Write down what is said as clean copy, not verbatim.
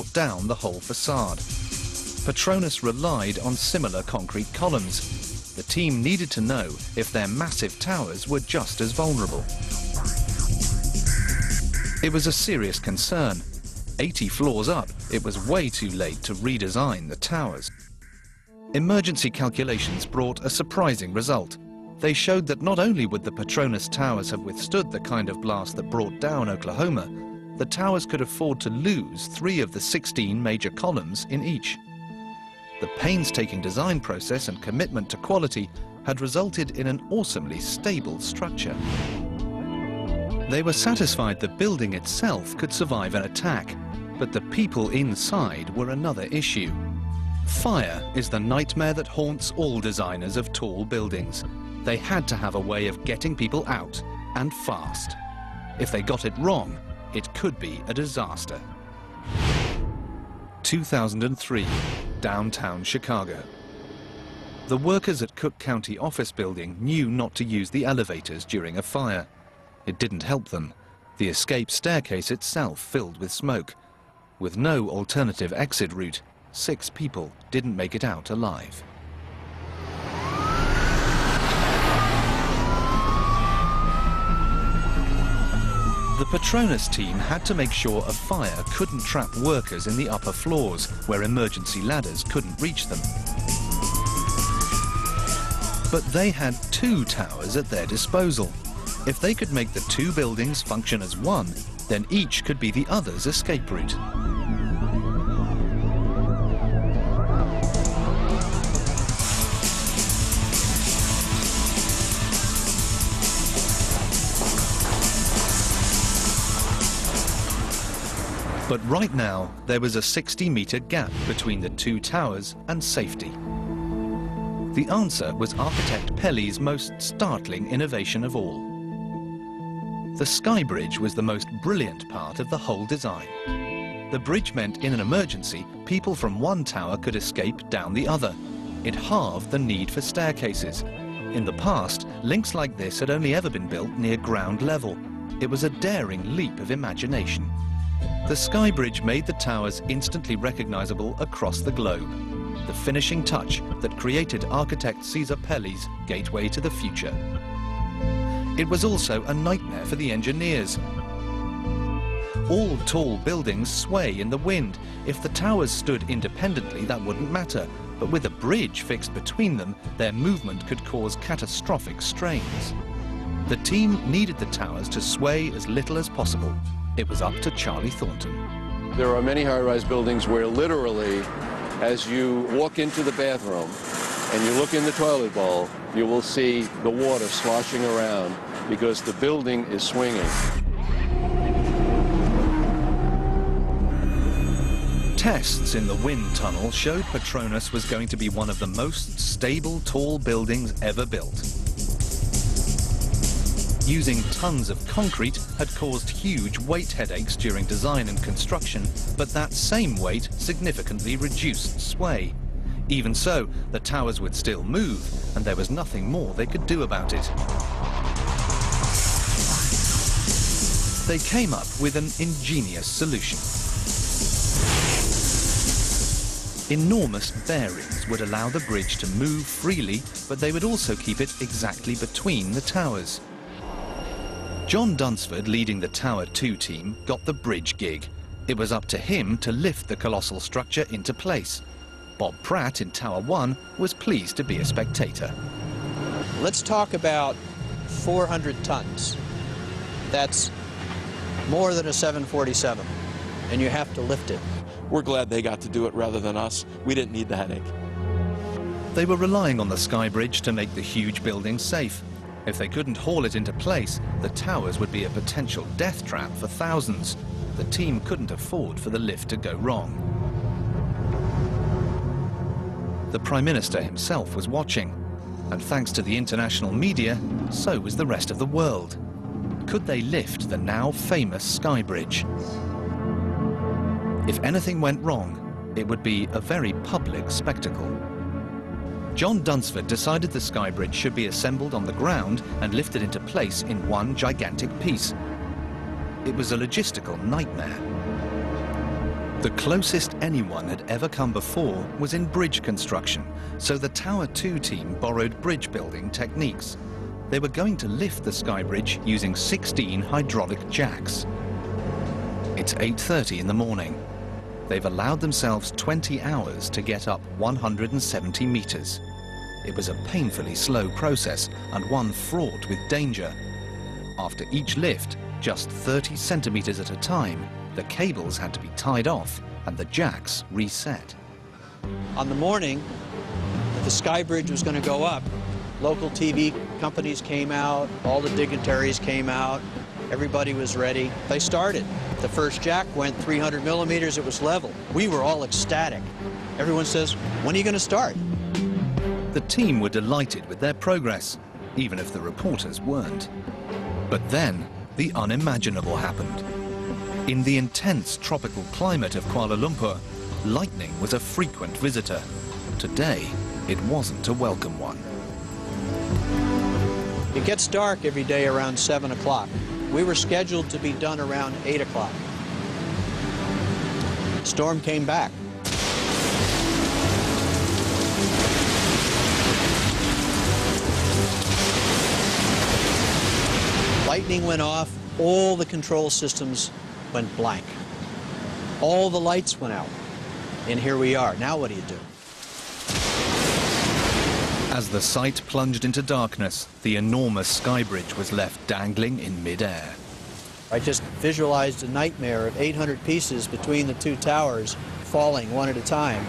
brought down the whole facade. Petronas relied on similar concrete columns. The team needed to know if their massive towers were just as vulnerable. It was a serious concern. 80 floors up, it was way too late to redesign the towers. Emergency calculations brought a surprising result. They showed that not only would the Petronas towers have withstood the kind of blast that brought down Oklahoma, the towers could afford to lose 3 of the 16 major columns in each. The painstaking design process and commitment to quality had resulted in an awesomely stable structure. They were satisfied the building itself could survive an attack, but the people inside were another issue. Fire is the nightmare that haunts all designers of tall buildings. They had to have a way of getting people out, and fast. If they got it wrong, it could be a disaster. 2003, downtown Chicago. The workers at Cook County office building knew not to use the elevators during a fire. It didn't help them. The escape staircase itself filled with smoke. With no alternative exit route, 6 people didn't make it out alive. The Petronas team had to make sure a fire couldn't trap workers in the upper floors, where emergency ladders couldn't reach them. But they had 2 towers at their disposal. If they could make the 2 buildings function as one, then each could be the other's escape route. But right now, there was a 60-meter gap between the 2 towers and safety. The answer was architect Pelly's most startling innovation of all. The sky bridge was the most brilliant part of the whole design. The bridge meant in an emergency, people from one tower could escape down the other. It halved the need for staircases. In the past, links like this had only ever been built near ground level. It was a daring leap of imagination. The sky bridge made the towers instantly recognizable across the globe. The finishing touch that created architect Cesar Pelly's gateway to the future. It was also a nightmare for the engineers. All tall buildings sway in the wind. If the towers stood independently, that wouldn't matter. But with a bridge fixed between them, their movement could cause catastrophic strains. The team needed the towers to sway as little as possible. It was up to Charlie Thornton. There are many high-rise buildings where literally, as you walk into the bathroom and you look in the toilet bowl, you will see the water sloshing around because the building is swinging. Tests in the wind tunnel showed Petronas was going to be one of the most stable tall buildings ever built. Using tons of concrete had caused huge weight headaches during design and construction, but that same weight significantly reduced sway. Even so, the towers would still move, and there was nothing more they could do about it. They came up with an ingenious solution. Enormous bearings would allow the bridge to move freely, but they would also keep it exactly between the towers. John Dunsford, leading the Tower 2 team, got the bridge gig. It was up to him to lift the colossal structure into place. Bob Pratt in Tower 1 was pleased to be a spectator. Let's talk about 400 tons. That's more than a 747, and you have to lift it. We're glad they got to do it rather than us. We didn't need the headache. They were relying on the sky bridge to make the huge building safe. If they couldn't haul it into place, the towers would be a potential death trap for thousands. The team couldn't afford for the lift to go wrong. The Prime Minister himself was watching, and thanks to the international media, so was the rest of the world. Could they lift the now famous sky bridge? If anything went wrong, it would be a very public spectacle. John Dunsford decided the sky bridge should be assembled on the ground and lifted into place in one gigantic piece. It was a logistical nightmare. The closest anyone had ever come before was in bridge construction, so the Tower 2 team borrowed bridge building techniques. They were going to lift the sky bridge using 16 hydraulic jacks. It's 8:30 in the morning. They've allowed themselves 20 hours to get up 170 meters. It was a painfully slow process and one fraught with danger. After each lift, just 30 centimeters at a time, the cables had to be tied off and the jacks reset. On the morning that the sky bridge was going to go up, local TV companies came out, all the dignitaries came out, everybody was ready. They started. The first jack went 300 millimeters, it was level. We were all ecstatic. Everyone says, when are you going to start? The team were delighted with their progress, even if the reporters weren't. But then, the unimaginable happened. In the intense tropical climate of Kuala Lumpur, lightning was a frequent visitor. Today, it wasn't a welcome one. It gets dark every day around 7 o'clock. We were scheduled to be done around 8 o'clock. Storm came back. Lightning went off, all the control systems went blank. All the lights went out. And here we are. Now what do you do? As the site plunged into darkness, the enormous sky bridge was left dangling in mid-air. I just visualized a nightmare of 800 pieces between the two towers falling one at a time.